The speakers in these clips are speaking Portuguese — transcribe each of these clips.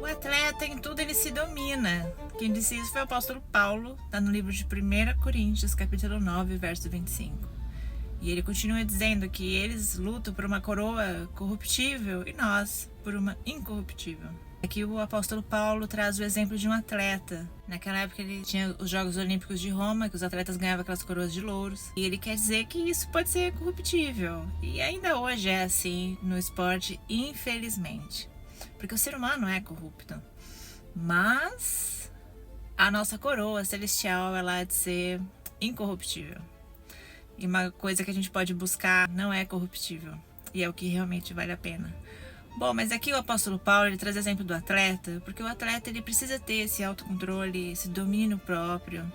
O atleta, em tudo, ele se domina. Quem disse isso foi o apóstolo Paulo, está no livro de 1 Coríntios, capítulo 9, verso 25. E ele continua dizendo que eles lutam por uma coroa corruptível e nós por uma incorruptível. Aqui o apóstolo Paulo traz o exemplo de um atleta. Naquela época ele tinha os Jogos Olímpicos de Roma, que os atletas ganhavam aquelas coroas de louros. E ele quer dizer que isso pode ser corruptível. E ainda hoje é assim no esporte, infelizmente. Porque o ser humano é corrupto. Mas a nossa coroa celestial, ela é de ser incorruptível. E uma coisa que a gente pode buscar não é corruptível. E é o que realmente vale a pena. Bom, mas aqui o apóstolo Paulo, ele traz exemplo do atleta, porque o atleta, ele precisa ter esse autocontrole, esse domínio próprio,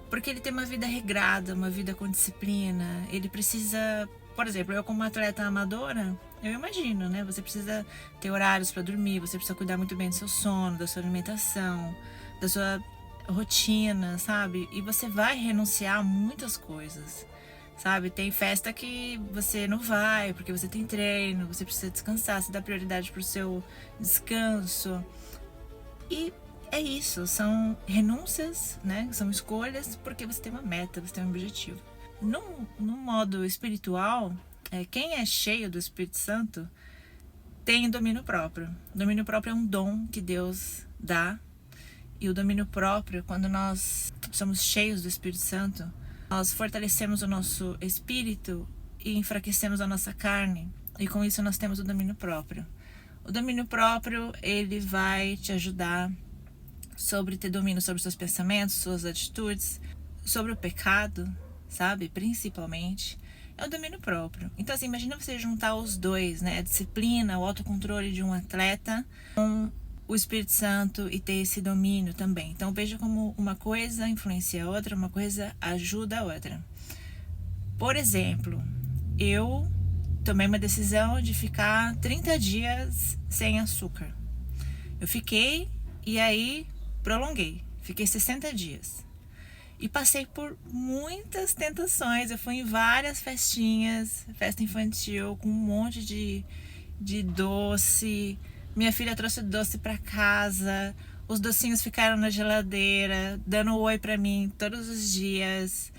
porque ele tem uma vida regrada, uma vida com disciplina. Ele precisa, por exemplo, eu como atleta amadora, eu imagino, né? Você precisa ter horários para dormir, você precisa cuidar muito bem do seu sono, da sua alimentação, da sua rotina, sabe? E você vai renunciar a muitas coisas. Sabe, tem festa que você não vai porque você tem treino, você precisa descansar, você dá prioridade pro seu descanso. E é isso, são renúncias, né? São escolhas porque você tem uma meta, você tem um objetivo. No modo espiritual, quem é cheio do Espírito Santo tem domínio próprio. Domínio próprio é um dom que Deus dá. E o domínio próprio, quando nós somos cheios do Espírito Santo, nós fortalecemos o nosso espírito e enfraquecemos a nossa carne. E com isso nós temos o domínio próprio. O domínio próprio, ele vai te ajudar sobre ter domínio sobre seus pensamentos, suas atitudes, sobre o pecado, sabe? Principalmente. É o domínio próprio. Então, assim, imagina você juntar os dois, né? A disciplina, o autocontrole de um atleta com o Espírito Santo e ter esse domínio também. Então veja como uma coisa influencia a outra, uma coisa ajuda a outra. Por exemplo, eu tomei uma decisão de ficar 30 dias sem açúcar. Eu fiquei e aí prolonguei. Fiquei 60 dias. E passei por muitas tentações. Eu fui em várias festinhas, festa infantil, com um monte de doce. Minha filha trouxe doce para casa, os docinhos ficaram na geladeira, dando oi para mim todos os dias.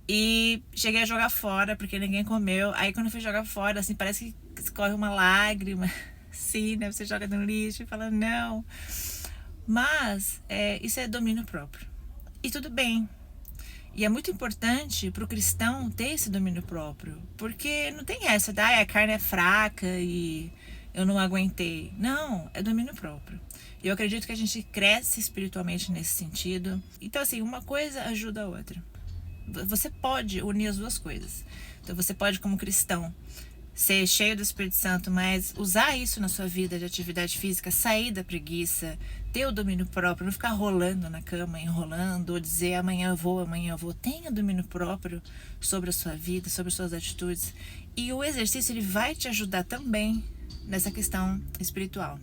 E cheguei a jogar fora, porque ninguém comeu. Aí quando eu fui jogar fora, assim, parece que escorre uma lágrima. Sim, né? Você joga no lixo e fala, não. Mas isso é domínio próprio. E tudo bem. E é muito importante para o cristão ter esse domínio próprio. Porque não tem essa, a carne é fraca e eu não aguentei. Não, é domínio próprio. E eu acredito que a gente cresce espiritualmente nesse sentido. Então, assim, uma coisa ajuda a outra. Você pode unir as duas coisas. Então, você pode, como cristão, ser cheio do Espírito Santo, mas usar isso na sua vida de atividade física, sair da preguiça, ter o domínio próprio, não ficar rolando na cama, enrolando, ou dizer amanhã eu vou, amanhã eu vou. Tenha domínio próprio sobre a sua vida, sobre as suas atitudes. E o exercício, ele vai te ajudar também nessa questão espiritual.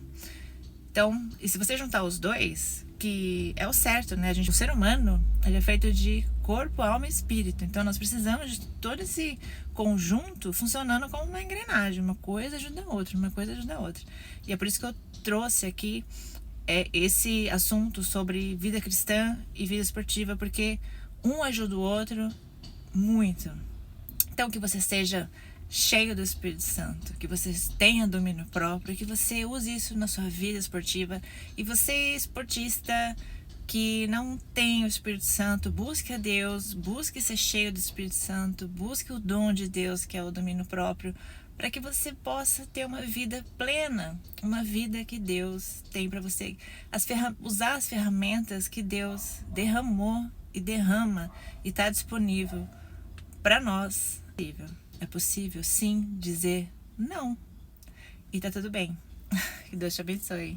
Então, e se você juntar os dois, que é o certo, né? O ser humano, ele é feito de corpo, alma e espírito. Então, nós precisamos de todo esse conjunto funcionando como uma engrenagem. Uma coisa ajuda a outra, uma coisa ajuda a outra. E é por isso que eu trouxe aqui esse assunto sobre vida cristã e vida esportiva, porque um ajuda o outro muito. Então, que você seja cheio do Espírito Santo, que você tenha domínio próprio, que você use isso na sua vida esportiva. E você, esportista que não tem o Espírito Santo, busque a Deus, busque ser cheio do Espírito Santo, busque o dom de Deus, que é o domínio próprio, para que você possa ter uma vida plena, uma vida que Deus tem para você. Usar as ferramentas que Deus derramou e derrama e está disponível para nós. É possível, sim, dizer não. E tá tudo bem. Que Deus te abençoe.